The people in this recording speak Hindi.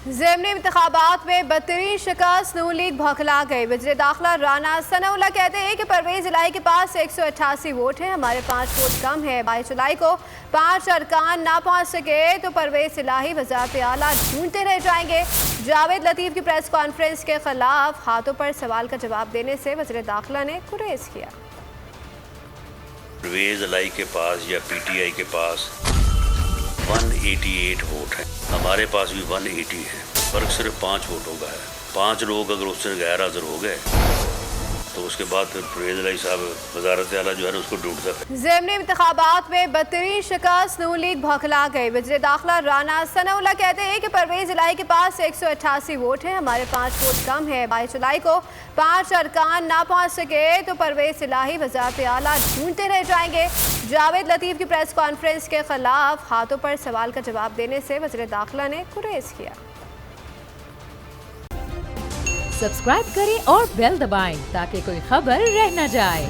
ज़ेमनी इंतखाबात में बदतरीन शिकस्त नून लीग भौखला गई। वज़ीर दाखिला राना सनाउल्लाह कहते हैं कि परवेज़ इलाही के पास 188 वोट हैं, हमारे 5 वोट कम है। 22 जुलाई को 5 अरकान ना पहुँच सके तो परवेज़ इलाही वज़ारत आला ढूंढते रह जाएंगे। जावेद लतीफ़ की प्रेस कॉन्फ्रेंस के खिलाफ हाथों पर सवाल का जवाब देने से वज़ीर दाखिला ने गुरेज किया। परवेज़ इलाही के पास या PTI के पास 188 वोट है, हमारे पास भी 180 है। फर्क सिर्फ 5 वोटों का है। 5 लोग अगर उससे गैर हाजिर हो गए तो उसके बाद फिर परवेज़ इलाही साहब वज़ारत आला जो है उसको ढूंढ सकते। ज़ेमनी इंतखाबात में बदतरीन शिकस्त नून लीग भौखला गई। वज़ीर दाखिला राना सनाउल्लाह कहते हैं कि परवेज़ इलाही के पास 188 वोट हैं, हमारे 5 वोट कम है। 22 जुलाई को 5 अरकान ना पहुँच सके तो परवेज़ इलाही वज़ारत आला ढूंढते रह जाएंगे। जावेद लतीफ़ की प्रेस कॉन्फ्रेंस के खिलाफ हाथों पर सवाल का जवाब देने से वज़ीर दाखिला ने गुरेज किया। सब्सक्राइब करें और बेल दबाएं ताकि कोई खबर रह न जाए।